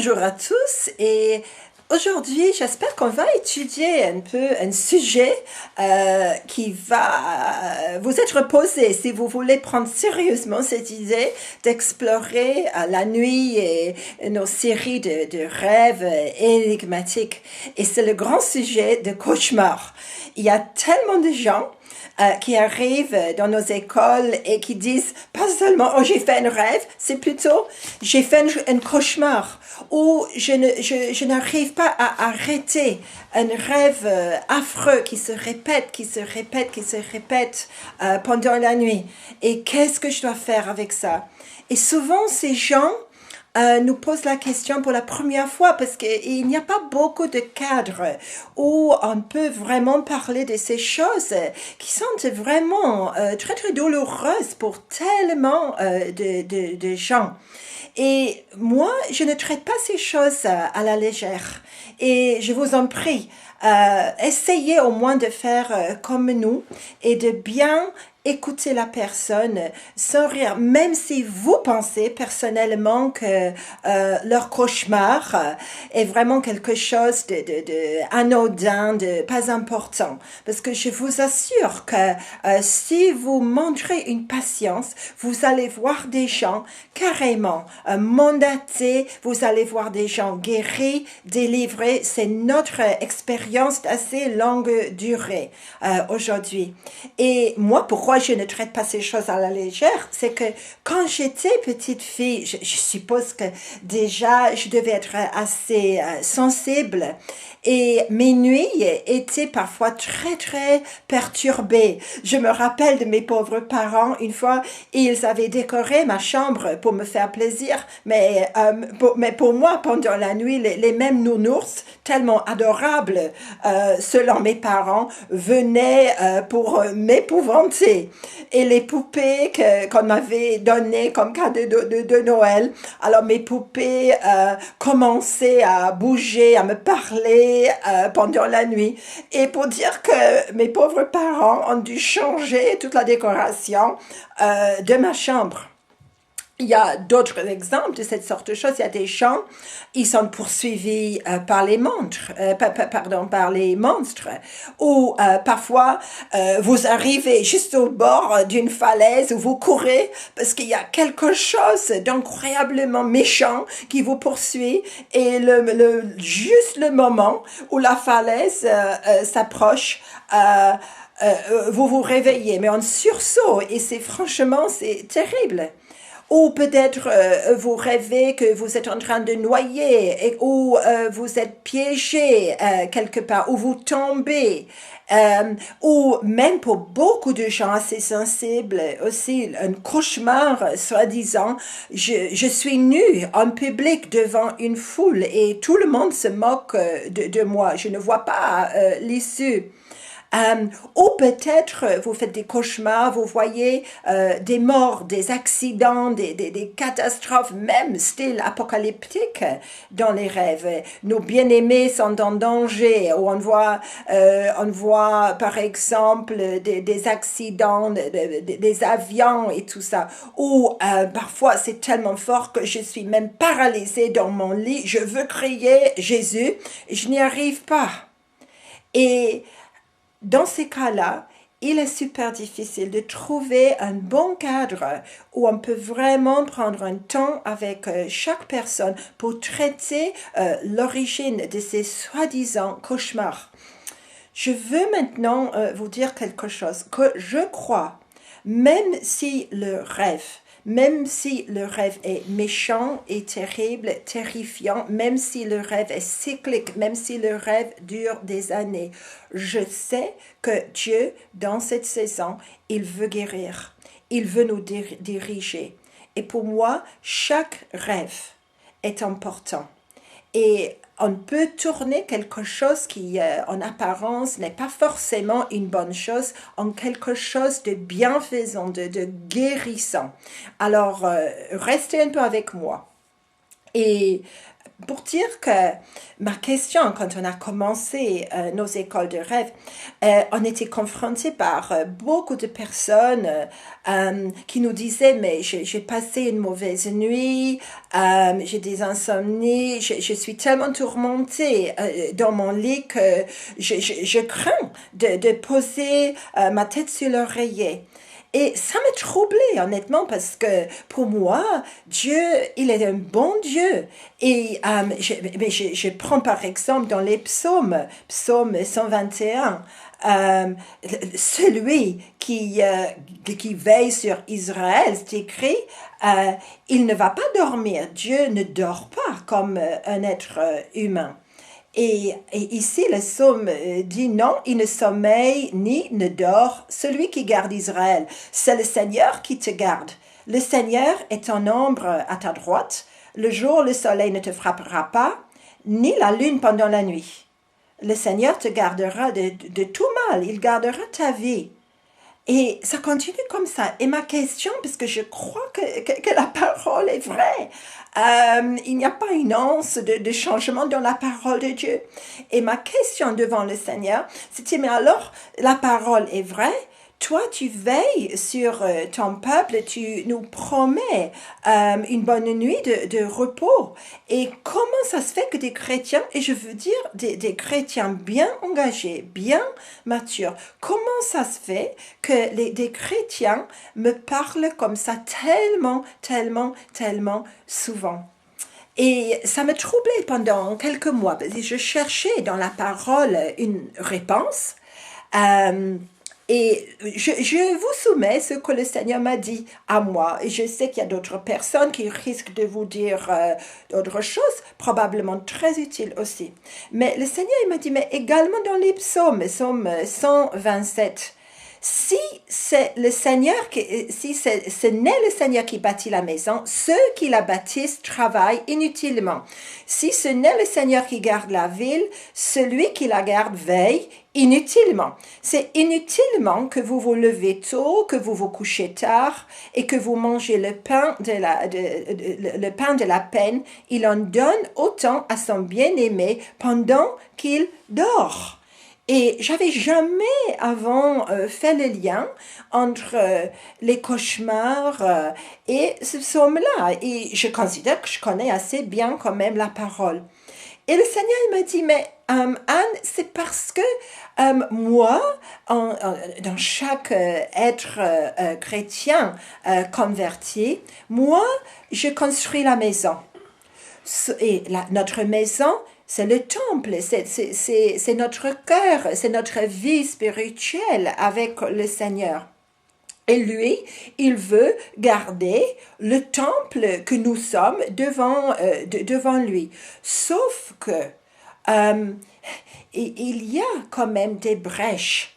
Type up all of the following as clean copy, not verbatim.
Bonjour à tous et aujourd'hui j'espère qu'on va étudier un peu un sujet qui va vous être posé si vous voulez prendre sérieusement cette idée d'explorer la nuit et nos séries de rêves énigmatiques. Et c'est le grand sujet de cauchemar. Il y a tellement de gens qui arrivent dans nos écoles et qui disent pas seulement oh j'ai fait un rêve, c'est plutôt j'ai fait un cauchemar ou je n'arrive pas à arrêter un rêve affreux qui se répète, pendant la nuit. Et qu'est-ce que je dois faire avec ça? Et souvent ces gens nous pose la question pour la première fois parce qu'il n'y a pas beaucoup de cadres où on peut vraiment parler de ces choses qui sont vraiment très très douloureuses pour tellement de gens. Et moi, je ne traite pas ces choses à la légère. Et je vous en prie, essayez au moins de faire comme nous et de bien écouter la personne sans rire, même si vous pensez personnellement que leur cauchemar est vraiment quelque chose de anodin, de pas important. Parce que je vous assure que si vous montrez une patience, vous allez voir des gens carrément mandatés, vous allez voir des gens guéris, délivrés. C'est notre expérience d'assez longue durée aujourd'hui. Et moi, pourquoi je ne traite pas ces choses à la légère, c'est que quand j'étais petite fille, je suppose que déjà je devais être assez sensible et mes nuits étaient parfois très très perturbées. Je me rappelle de mes pauvres parents, une fois ils avaient décoré ma chambre pour me faire plaisir, mais pour moi pendant la nuit les mêmes nounours tellement adorables selon mes parents venaient pour m'épouvanter. Et les poupées qu'on m'avait données comme cadeau de Noël, alors mes poupées commençaient à bouger, à me parler pendant la nuit. Et pour dire que mes pauvres parents ont dû changer toute la décoration de ma chambre. Il y a d'autres exemples de cette sorte de choses. Il y a des gens, ils sont poursuivis par les par les monstres. Ou parfois, vous arrivez juste au bord d'une falaise où vous courez parce qu'il y a quelque chose d'incroyablement méchant qui vous poursuit. Et juste le moment où la falaise s'approche, vous vous réveillez, mais en sursaut. Et c'est terrible. Ou peut-être vous rêvez que vous êtes en train de noyer ou vous êtes piégé quelque part ou vous tombez. Ou même pour beaucoup de gens assez sensibles aussi, un cauchemar soi-disant, je suis nue en public devant une foule et tout le monde se moque de moi. Je ne vois pas l'issue. Ou peut-être vous faites des cauchemars, vous voyez des morts, des accidents, des catastrophes, même style apocalyptique dans les rêves. Nos bien-aimés sont en danger, ou on voit par exemple des accidents, des avions et tout ça. Ou parfois c'est tellement fort que je suis même paralysée dans mon lit, je veux crier Jésus, et je n'y arrive pas. Et dans ces cas-là, il est super difficile de trouver un bon cadre où on peut vraiment prendre un temps avec chaque personne pour traiter l'origine de ces soi-disant cauchemars. Je veux maintenant vous dire quelque chose que je crois, même si le rêve est méchant et terrible, terrifiant, même si le rêve est cyclique, même si le rêve dure des années, je sais que Dieu, dans cette saison, il veut guérir, il veut nous diriger. Et pour moi, chaque rêve est important. Et on peut tourner quelque chose qui, en apparence, n'est pas forcément une bonne chose, en quelque chose de bienfaisant, de guérissant. Alors, restez un peu avec moi. Et pour dire que ma question, quand on a commencé nos écoles de rêve, on était confronté par beaucoup de personnes qui nous disaient, mais j'ai passé une mauvaise nuit, j'ai des insomnies, je suis tellement tourmentée dans mon lit que je crains de poser ma tête sur l'oreiller. Et ça me troublait, honnêtement, parce que pour moi, Dieu, il est un bon Dieu. Et je prends par exemple dans les psaumes, psaume 121, celui qui veille sur Israël, c'est écrit, il ne va pas dormir. Dieu ne dort pas comme un être humain. Et ici, le psaume dit non, il ne sommeille ni ne dort, celui qui garde Israël. C'est le Seigneur qui te garde. Le Seigneur est en ombre à ta droite. Le jour, le soleil ne te frappera pas, ni la lune pendant la nuit. Le Seigneur te gardera de tout mal, il gardera ta vie. Et ça continue comme ça. Et ma question, parce que je crois que la parole est vraie, il n'y a pas une once de changement dans la parole de Dieu. Et ma question devant le Seigneur, c'était, mais alors, la parole est vraie? Toi, tu veilles sur ton peuple, tu nous promets une bonne nuit de repos. Et comment ça se fait que des chrétiens, et je veux dire des chrétiens bien engagés, bien matures, comment ça se fait que des chrétiens me parlent comme ça tellement, tellement, tellement souvent? Et ça me troublait pendant quelques mois, parce que je cherchais dans la parole une réponse. Euh, et je vous soumets ce que le Seigneur m'a dit à moi. Et je sais qu'il y a d'autres personnes qui risquent de vous dire d'autres choses, probablement très utiles aussi. Mais le Seigneur, il m'a dit, mais également dans les psaumes, psaume 127, si c'est le Seigneur si ce n'est le Seigneur qui bâtit la maison, ceux qui la bâtissent travaillent inutilement. Si ce n'est le Seigneur qui garde la ville, celui qui la garde veille inutilement. C'est inutilement que vous vous levez tôt, que vous vous couchez tard et que vous mangez le pain le pain de la peine. Il en donne autant à son bien-aimé pendant qu'il dort. Et j'avais jamais avant fait le lien entre les cauchemars et ce psaume-là. Et je considère que je connais assez bien quand même la parole. Et le Seigneur il m'a dit, mais Anne, c'est parce que moi, dans chaque être chrétien converti, moi, je construis la maison. Et notre maison, c'est le temple, c'est notre cœur, c'est notre vie spirituelle avec le Seigneur. Et lui, il veut garder le temple que nous sommes devant lui. Sauf que il y a quand même des brèches.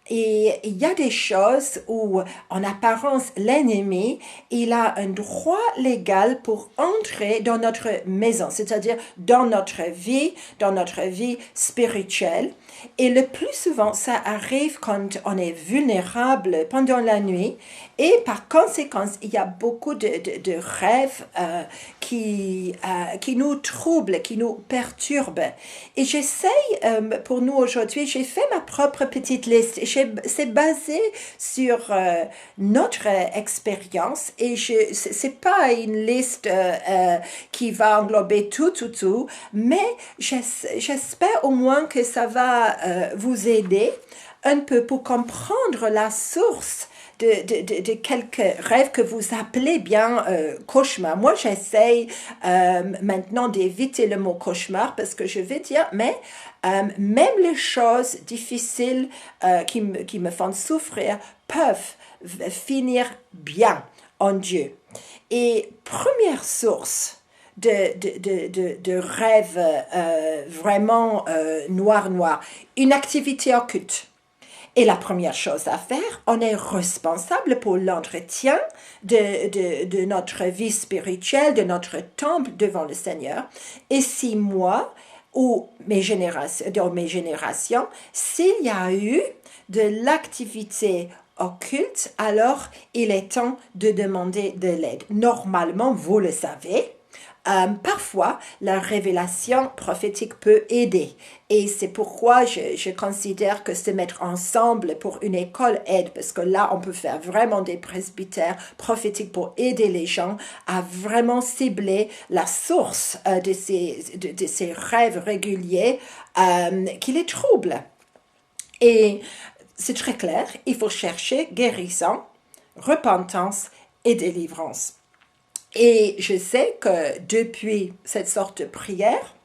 Et il y a des choses où, en apparence, l'ennemi, il a un droit légal pour entrer dans notre maison, c'est-à-dire dans notre vie spirituelle. Et le plus souvent, ça arrive quand on est vulnérable pendant la nuit. Et par conséquent, il y a beaucoup de rêves qui nous troublent, qui nous perturbent. Et j'essaye, pour nous aujourd'hui, j'ai fait ma propre petite liste. C'est basé sur notre expérience et c'est pas une liste qui va englober tout, mais j'espère au moins que ça va vous aider un peu pour comprendre la source de quelques rêves que vous appelez bien cauchemar. Moi, j'essaye maintenant d'éviter le mot cauchemar parce que je vais dire, mais même les choses difficiles qui me font souffrir peuvent finir bien en Dieu. Et première source de rêves vraiment noir, une activité occulte. Et la première chose à faire, on est responsable pour l'entretien de notre vie spirituelle, de notre temple devant le Seigneur. Et si moi ou dans mes générations, s'il y a eu de l'activité occulte, alors il est temps de demander de l'aide. Normalement, vous le savez, Parfois, la révélation prophétique peut aider. Et c'est pourquoi je considère que se mettre ensemble pour une école aide, parce que là, on peut faire vraiment des presbytères prophétiques pour aider les gens à vraiment cibler la source de ces rêves réguliers qui les troublent. Et c'est très clair, il faut chercher guérison, repentance et délivrance. Et je sais que depuis cette sorte de prière,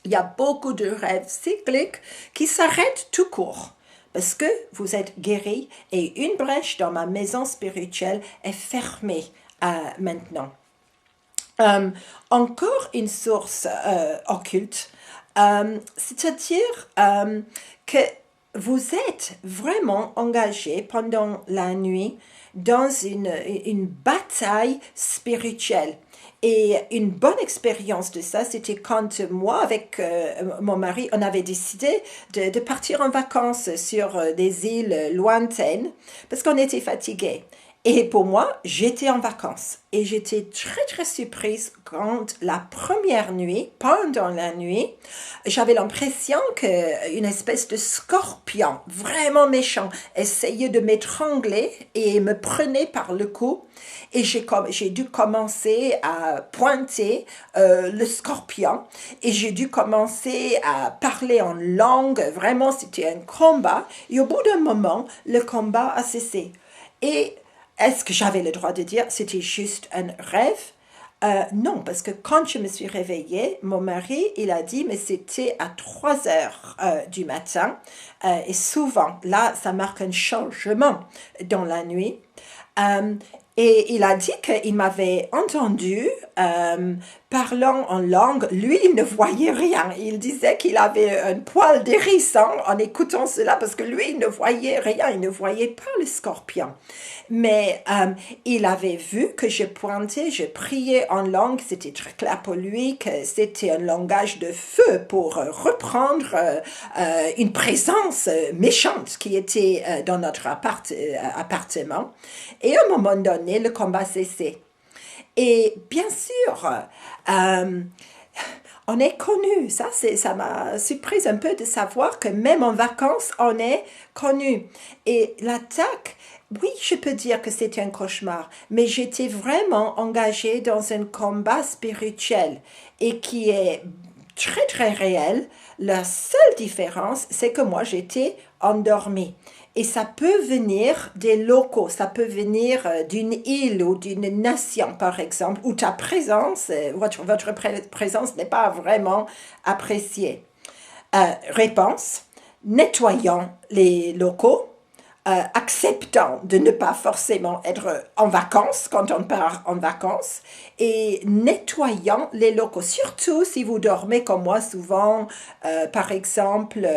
il y a beaucoup de rêves cycliques qui s'arrêtent tout court parce que vous êtes guéri et une brèche dans ma maison spirituelle est fermée maintenant. Encore une source occulte, c'est-à-dire que vous êtes vraiment engagé pendant la nuit dans une bataille spirituelle. Et une bonne expérience de ça, c'était quand moi, avec mon mari, on avait décidé de partir en vacances sur des îles lointaines parce qu'on était fatigués. Et pour moi, j'étais en vacances et j'étais très très surprise quand la première nuit, pendant la nuit, j'avais l'impression qu'une espèce de scorpion vraiment méchant essayait de m'étrangler et me prenait par le cou. Et j'ai dû commencer à pointer le scorpion et j'ai dû commencer à parler en langue. Vraiment, c'était un combat. Et au bout d'un moment, le combat a cessé. Et est-ce que j'avais le droit de dire c'était juste un rêve? Non, parce que quand je me suis réveillée, mon mari, il a dit, mais c'était à 3 heures du matin. Et souvent, là, ça marque un changement dans la nuit. Et il a dit qu'il m'avait entendu parlant en langue. Lui, il ne voyait rien. Il disait qu'il avait un poil d'hérisson en écoutant cela parce que lui, il ne voyait rien. Il ne voyait pas le scorpion. Mais il avait vu que je pointais, je priais en langue. C'était très clair pour lui que c'était un langage de feu pour reprendre une présence méchante qui était dans notre appartement. Et à un moment donné, le combat cessait. Et bien sûr, on est connu. Ça m'a surprise un peu de savoir que même en vacances, on est connu. Et l'attaque, oui, je peux dire que c'était un cauchemar, mais j'étais vraiment engagée dans un combat spirituel et qui est très, très réel. La seule différence, c'est que moi, j'étais endormie. Et ça peut venir des locaux, ça peut venir d'une île ou d'une nation, par exemple, où ta présence, votre présence n'est pas vraiment appréciée. Réponse, nettoyant les locaux, acceptant de ne pas forcément être en vacances quand on part en vacances et nettoyant les locaux, surtout si vous dormez comme moi souvent, par exemple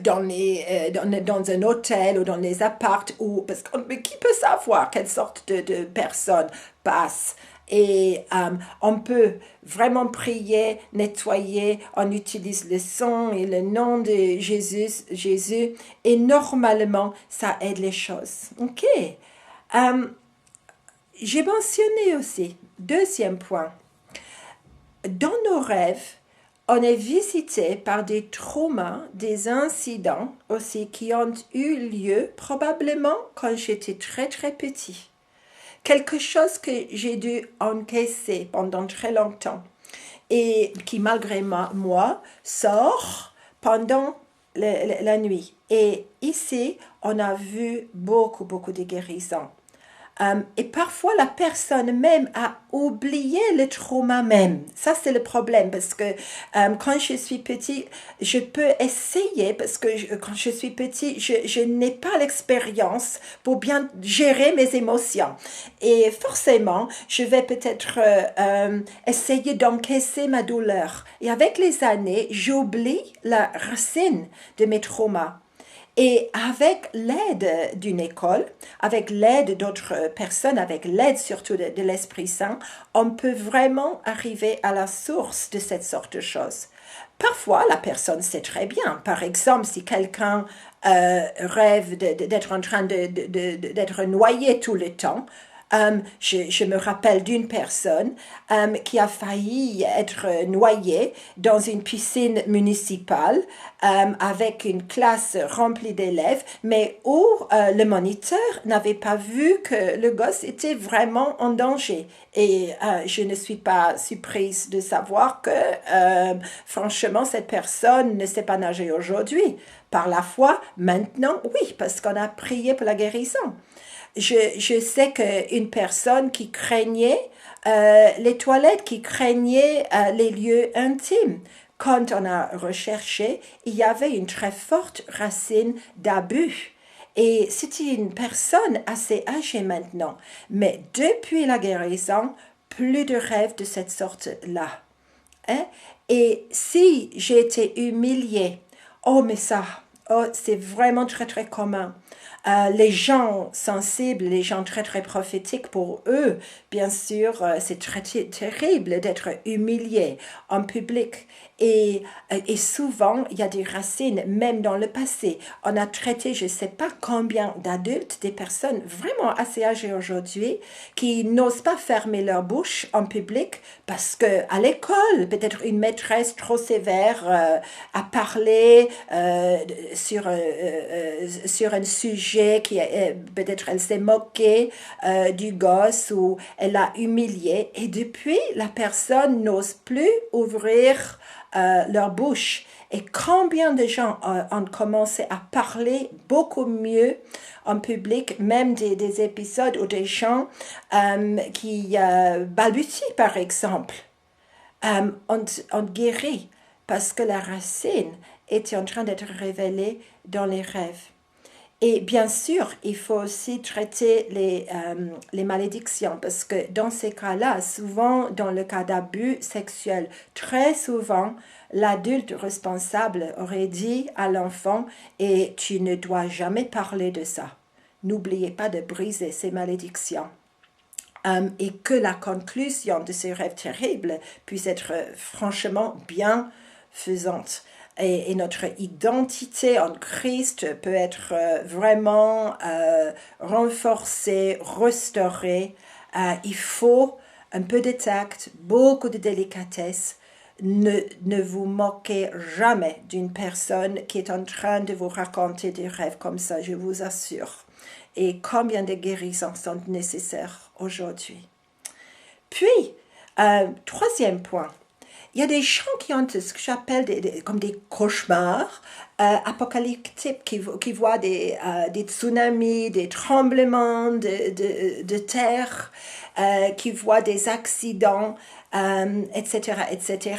dans un hôtel ou dans les apparts, parce que qui peut savoir quelle sorte de personnes passent. Et on peut vraiment prier, nettoyer, on utilise le sang et le nom de Jésus et normalement, ça aide les choses. OK. J'ai mentionné aussi, deuxième point, dans nos rêves, on est visité par des traumas, des incidents aussi qui ont eu lieu probablement quand j'étais très très petit. Quelque chose que j'ai dû encaisser pendant très longtemps et qui malgré moi sort pendant la nuit. Et ici, on a vu beaucoup de guérisons. Et parfois, la personne même a oublié le trauma même. Ça, c'est le problème parce que quand je suis petite, je peux essayer parce que quand je suis petite, je n'ai pas l'expérience pour bien gérer mes émotions. Et forcément, je vais peut-être essayer d'encaisser ma douleur. Et avec les années, j'oublie la racine de mes traumas. Et avec l'aide d'une école, avec l'aide d'autres personnes, avec l'aide surtout de l'Esprit Saint, on peut vraiment arriver à la source de cette sorte de choses. Parfois, la personne sait très bien. Par exemple, si quelqu'un rêve d'être en train d'être noyé tout le temps, Je me rappelle d'une personne qui a failli être noyée dans une piscine municipale avec une classe remplie d'élèves, mais où le moniteur n'avait pas vu que le gosse était vraiment en danger. Et je ne suis pas surprise de savoir que, franchement, cette personne ne sait pas nager aujourd'hui. Par la foi, maintenant, oui, parce qu'on a prié pour la guérison. Je sais qu'une personne qui craignait les toilettes, qui craignait les lieux intimes. Quand on a recherché, il y avait une très forte racine d'abus. Et c'était une personne assez âgée maintenant. Mais depuis la guérison, plus de rêves de cette sorte-là. Hein? Et si j'ai été humiliée, oh mais ça, oh, c'est vraiment très très commun. Les gens sensibles, les gens très très prophétiques, pour eux, bien sûr, c'est très terrible d'être humilié en public. Et souvent, il y a des racines, même dans le passé. On a traité, je ne sais pas combien d'adultes, des personnes vraiment assez âgées aujourd'hui, qui n'osent pas fermer leur bouche en public parce qu'à l'école, peut-être une maîtresse trop sévère a parlé sur un sujet qui peut-être elle s'est moquée du gosse ou elle l'a humilié. Et depuis, la personne n'ose plus ouvrir leur bouche. Et combien de gens ont commencé à parler beaucoup mieux en public, même des épisodes où des gens qui balbutient, par exemple, ont guéri parce que la racine était en train d'être révélée dans les rêves. Et bien sûr, il faut aussi traiter les malédictions parce que dans ces cas-là, souvent dans le cas d'abus sexuel, très souvent, l'adulte responsable aurait dit à l'enfant et tu ne dois jamais parler de ça. N'oubliez pas de briser ces malédictions. Et que la conclusion de ces rêves terribles puisse être franchement bienfaisante. Et notre identité en Christ peut être vraiment renforcée, restaurée. Il faut un peu de tact, beaucoup de délicatesse. Ne vous moquez jamais d'une personne qui est en train de vous raconter des rêves comme ça, je vous assure. Et combien de guérisons sont nécessaires aujourd'hui. Puis, troisième point, il y a des gens qui ont ce que j'appelle comme des cauchemars apocalyptiques, qui voient des tsunamis, des tremblements de terre, qui voient des accidents, etc., etc.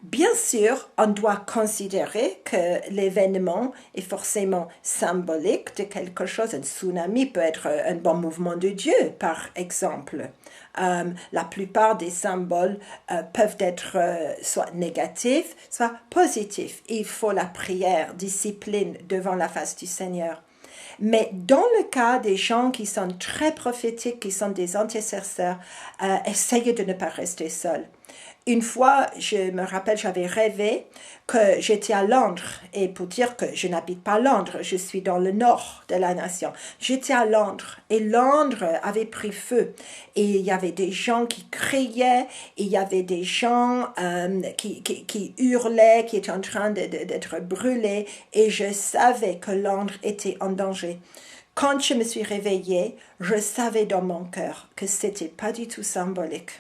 Bien sûr, on doit considérer que l'événement est forcément symbolique de quelque chose. Un tsunami peut être un bon mouvement de Dieu, par exemple. La plupart des symboles peuvent être soit négatifs, soit positifs. Il faut la prière, discipline devant la face du Seigneur. Mais dans le cas des gens qui sont très prophétiques, qui sont des intercesseurs, essayez de ne pas rester seuls. Une fois, je me rappelle, j'avais rêvé que j'étais à Londres. Et pour dire que je n'habite pas Londres, je suis dans le nord de la nation. J'étais à Londres et Londres avait pris feu. Et il y avait des gens qui criaient, et il y avait des gens qui hurlaient, qui étaient en train d'être brûlés. Et je savais que Londres était en danger. Quand je me suis réveillée, je savais dans mon cœur que ce n'était pas du tout symbolique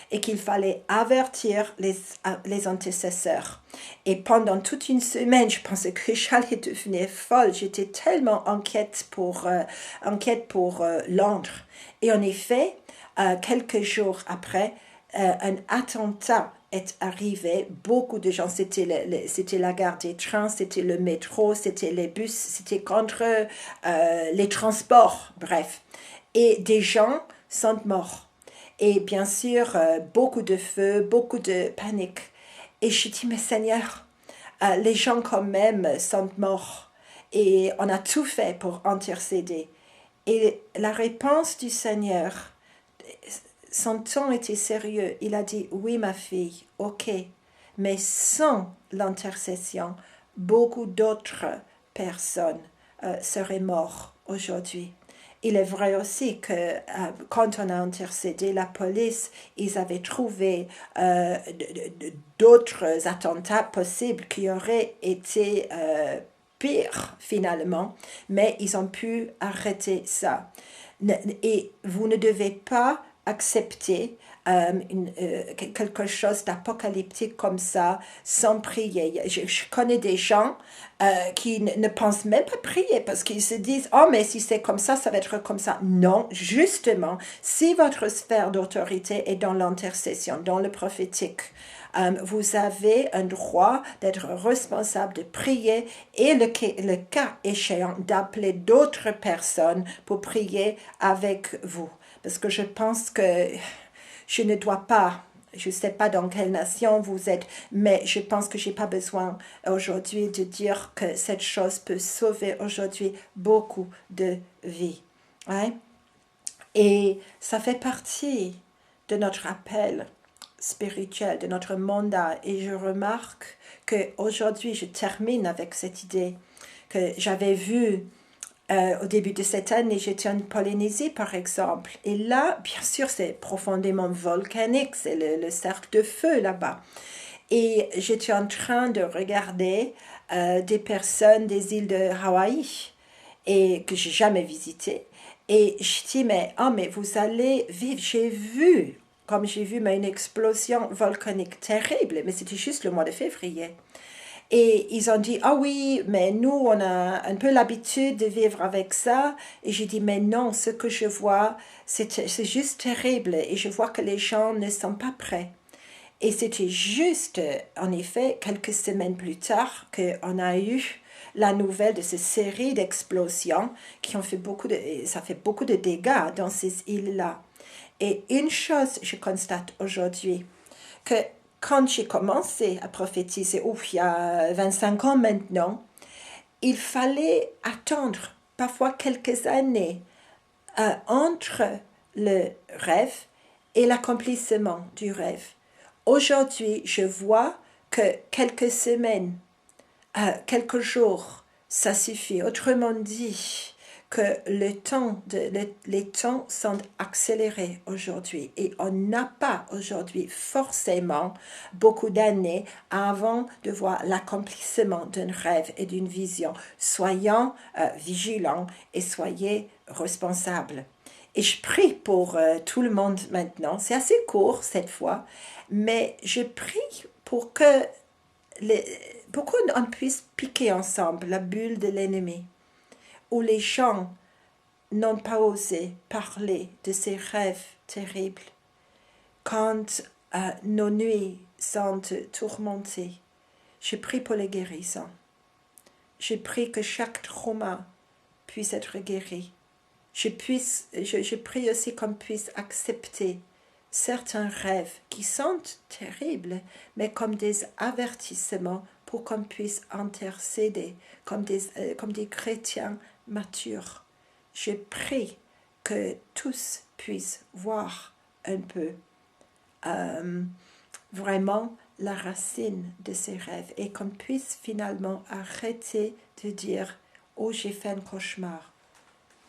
et qu'il fallait avertir les intercesseurs. Et pendant toute une semaine, je pensais que j'allais devenir folle. J'étais tellement inquiète pour Londres. Et en effet, quelques jours après, un attentat est arrivé. Beaucoup de gens, c'était la gare des trains, c'était le métro, c'était les bus, c'était contre les transports, bref. Et des gens sont morts. Et bien sûr, beaucoup de feu, beaucoup de panique. Et je dis, mais Seigneur, les gens quand même sont morts. Et on a tout fait pour intercéder. Et la réponse du Seigneur, son ton était sérieux. Il a dit, oui ma fille, ok, mais sans l'intercession, beaucoup d'autres personnes seraient mortes aujourd'hui. il est vrai aussi que quand on a intercédé la police, ils avaient trouvé d'autres attentats possibles qui auraient été pires finalement, mais ils ont pu arrêter ça. Et vous ne devez pas accepter quelque chose d'apocalyptique comme ça sans prier. Je connais des gens qui ne pensent même pas prier parce qu'ils se disent oh mais si c'est comme ça va être comme ça. Non, justement, si votre sphère d'autorité est dans l'intercession, dans le prophétique, vous avez un droit d'être responsable de prier et le cas échéant d'appeler d'autres personnes pour prier avec vous. Parce que je pense que je ne dois pas, je ne sais pas dans quelle nation vous êtes, mais je pense que je n'ai pas besoin aujourd'hui de dire que cette chose peut sauver aujourd'hui beaucoup de vies. Ouais? Et ça fait partie de notre appel spirituel, de notre mandat. Et je remarque qu'aujourd'hui, je termine avec cette idée que j'avais vue au début de cette année. J'étais en Polynésie, par exemple. Et là, bien sûr, c'est profondément volcanique. C'est le cercle de feu là-bas. Et j'étais en train de regarder des personnes des îles de Hawaï et que j'ai jamais visitées. Et je dis, mais vous allez vivre. J'ai vu une explosion volcanique terrible, mais c'était juste le mois de février. Et ils ont dit, ah oui, mais nous, on a un peu l'habitude de vivre avec ça. Et j'ai dit, mais non, ce que je vois, c'est juste terrible. Et je vois que les gens ne sont pas prêts. Et c'était juste, en effet, quelques semaines plus tard qu'on a eu la nouvelle de ces séries d'explosions qui ont fait ça fait beaucoup de dégâts dans ces îles-là. Et une chose, je constate aujourd'hui, que quand j'ai commencé à prophétiser, il y a 25 ans maintenant, il fallait attendre parfois quelques années entre le rêve et l'accomplissement du rêve. Aujourd'hui, je vois que quelques semaines, quelques jours, ça suffit. Autrement dit, que les temps sont accélérés aujourd'hui et on n'a pas aujourd'hui forcément beaucoup d'années avant de voir l'accomplissement d'un rêve et d'une vision. Soyons vigilants et soyez responsables. Et je prie pour tout le monde maintenant. C'est assez court cette fois, mais je prie pour qu'on puisse piquer ensemble la bulle de l'ennemi, où les gens n'ont pas osé parler de ces rêves terribles. Quand nos nuits sont tourmentées, je prie pour les guérisons. Je prie que chaque trauma puisse être guéri. Je prie aussi qu'on puisse accepter certains rêves qui sont terribles, mais comme des avertissements pour qu'on puisse intercéder comme des chrétiens matures. Je prie que tous puissent voir un peu vraiment la racine de ces rêves et qu'on puisse finalement arrêter de dire « Oh, j'ai fait un cauchemar ».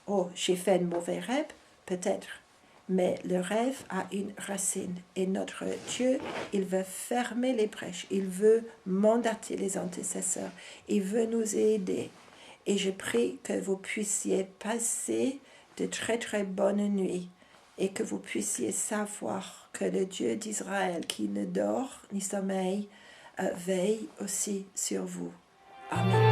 Oh, j'ai fait un mauvais rêve, peut-être. Mais le rêve a une racine. Et notre Dieu, il veut fermer les brèches. Il veut mandater les intercesseurs. Il veut nous aider. Et je prie que vous puissiez passer de très très bonnes nuits. Et que vous puissiez savoir que le Dieu d'Israël, qui ne dort ni sommeille, veille aussi sur vous. Amen.